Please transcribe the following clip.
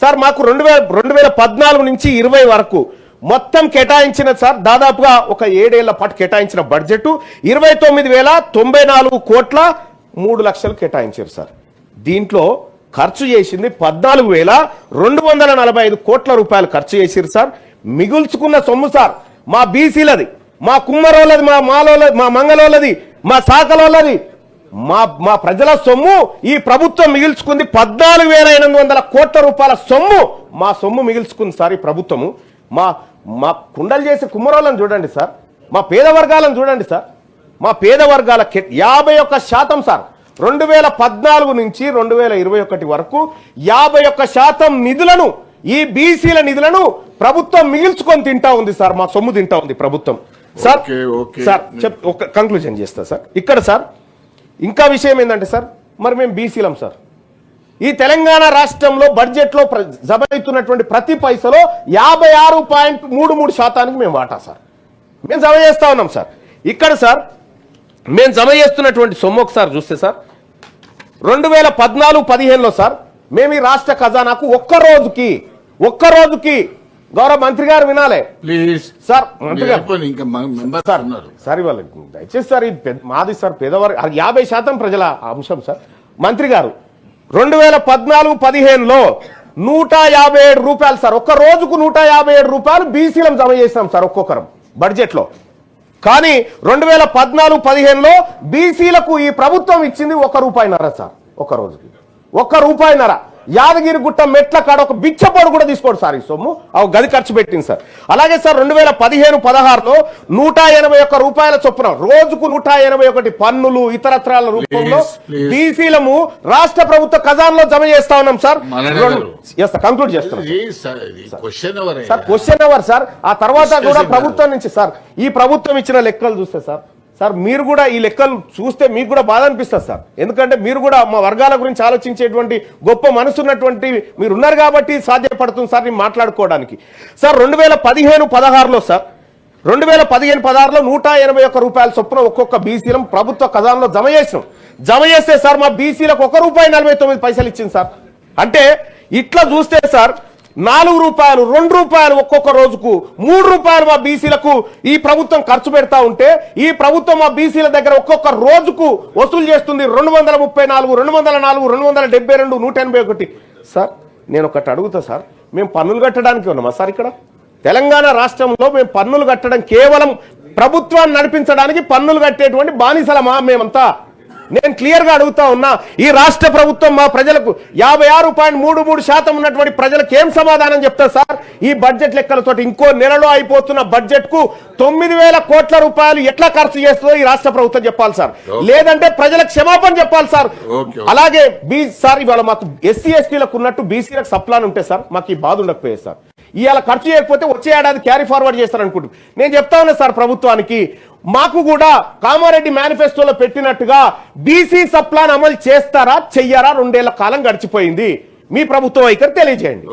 Sir మాకు 2014 నుంచి 20 వరకు మొత్తం కేటాయించిన సార్ దాదాపుగా ఒక 7 ఏళ్ల పాటు కేటాయించిన బడ్జెట్ 29,094 కోట్ల 3 లక్షలు కేటాయించారు సార్. దీంట్లో ఖర్చు చేసింది 14,245 కోట్ల రూపాయలు ఖర్చు చేసిరు సార్. మిగుల్చుకున్న సొమ్ము సార్ మా బీసీలది, మా కుమ్మరోళ్ళది, మా మాలోళ్ళది, మా మంగళోళ్ళది, మా శాఖలోళ్ళది, మా ప్రజల సొమ్ము ఈ ప్రభుత్వం మిగిల్చుకుంది. 14,800 కోట్ల రూపాయల సొమ్ము మా సొమ్ము మిగిల్చుకుంది సార్ ఈ ప్రభుత్వము. మా కుండలు చేసే కుమ్మరోళ్ళని చూడండి సార్, మా పేద వర్గాలను చూడండి సార్. మా పేద వర్గాల 51% సార్ 2014 నుంచి 2021 వరకు 51% నిధులను ఈ బీసీల నిధులను ప్రభుత్వం మిగిల్చుకొని తింటా ఉంది సార్. మా సొమ్ము తింటా ఉంది ప్రభుత్వం సార్. సార్ కంక్లూజన్ చేస్తా సార్. ఇక్కడ సార్ ఇంకా విషయం ఏంటంటే సార్, మరి మేము బీసీలం సార్. ఈ తెలంగాణ రాష్ట్రంలో బడ్జెట్లో జమ అవుతున్నటువంటి ప్రతి పైసలో 56.33% మేము వాటా సార్ మేము జమ చేస్తా ఉన్నాం సార్. ఇక్కడ సార్ మేము జమ చేస్తున్నటువంటి సొమ్ము ఒకసారి చూస్తే సార్ 2014-15లో సార్ మేము ఈ రాష్ట్ర ఖజానాకు ఒక్క రోజుకి గౌరవ మంత్రి గారు వినాలే ప్లీజ్ సార్, మంత్రి గారు సార్ ఇవాళ దయచేసి సార్ మాది సార్ పేదవారు 50% ప్రజల అంశం సార్. మంత్రి గారు 2014-15లో 157 రూపాయలు సార్, ఒక్క రోజుకు 157 రూపాయలు బీసీలం జమ చేసినాం సార్ ఒక్కొక్కరం బడ్జెట్లో. కానీ 2014-15లో బీసీలకు ఈ ప్రభుత్వం ఇచ్చింది ₹1 సార్. ఒక్క రోజుకి ₹1. యాదగిరిగుట్ట మెట్ల కాడ ఒక బిచ్చపోడు కూడా తీసుకోడు సార్ ఈ సొమ్ము, గది ఖర్చు పెట్టింది సార్. అలాగే సార్ 2015-16లో 181 రూపాయల చొప్పున రోజుకు 181 పన్నులు ఇతరత్రాల రూపంలో బీసీలము రాష్ట్ర ప్రభుత్వ ఖజానాలో జమ చేస్తా ఉన్నాం సార్. కంక్లూడ్ చేస్తున్నాం సార్. Question hour sir. ఆ తర్వాత కూడా ప్రభుత్వం నుంచి సార్ ఈ ప్రభుత్వం ఇచ్చిన లెక్కలు చూస్తే సార్ మీరు కూడా ఈ లెక్కలు చూస్తే మీకు కూడా బాధ అనిపిస్తుంది సార్. ఎందుకంటే మీరు కూడా మా వర్గాల గురించి ఆలోచించేటువంటి గొప్ప మనసున్నటువంటి మీరు ఉన్నారు కాబట్టి సాధ్యపడుతుంది సార్ నేను మాట్లాడుకోవడానికి. సార్ 2015-16లో సార్ 2015-16లో 181 రూపాయల చొప్పున ఒక్కొక్క బీసీలం ప్రభుత్వ ఖజానాలో జమ చేస్తే సార్ మా బీసీలకు ₹1.49 ఇచ్చింది సార్. అంటే ఇట్లా చూస్తే సార్ ₹4, ₹2 ఒక్కొక్క రోజుకు ₹3 మా బీసీలకు ఈ ప్రభుత్వం ఖర్చు పెడతా ఉంటే ఈ ప్రభుత్వం మా బీసీల దగ్గర ఒక్కొక్క రోజుకు వసూలు చేస్తుంది 234, 204, 272, 181. సార్ నేను ఒకటి అడుగుతా సార్, మేము పన్నులు కట్టడానికి ఉన్నామా సార్? ఇక్కడ తెలంగాణ రాష్ట్రంలో మేము పన్నులు కట్టడం కేవలం ప్రభుత్వాన్ని నడిపించడానికి పన్నులు కట్టేటువంటి బానిసలమా మేమంతా? నేను క్లియర్ గా అడుగుతా ఉన్నా. ఈ రాష్ట్ర ప్రభుత్వం మా ప్రజలకు 56.33% ఉన్నటువంటి ప్రజలకు ఏం సమాధానం చెప్తారు సార్? ఈ బడ్జెట్ లెక్కలతో ఇంకో నెలలో అయిపోతున్న బడ్జెట్ కు 9,000 కోట్ల రూపాయలు ఎట్లా ఖర్చు చేస్తుందో ఈ రాష్ట్ర ప్రభుత్వం చెప్పాలి సార్, లేదంటే ప్రజలకు క్షమాపణ చెప్పాలి సార్. అలాగే సార్ ఇవాళ మాకు ఎస్సీ ఎస్టీలకు ఉన్నట్టు బీసీలకు సప్లాన్ ఉంటే సార్ మాకు ఈ బాధ ఉండకపోయేది సార్. ఇవాళ ఖర్చు చేయకపోతే వచ్చే ఏడాది క్యారీ ఫార్వర్డ్ చేస్తారనుకుంటు నేను చెప్తా ఉన్నా సార్ ప్రభుత్వానికి, మాకు కూడా కామారెడ్డి మేనిఫెస్టోలో పెట్టినట్టుగా బీసీ సప్లాన్ అమలు చేస్తారా చెయ్యారా? 2 ఏళ్ల కాలం గడిచిపోయింది. మీ ప్రభుత్వ వైఖరి తెలియజేయండి.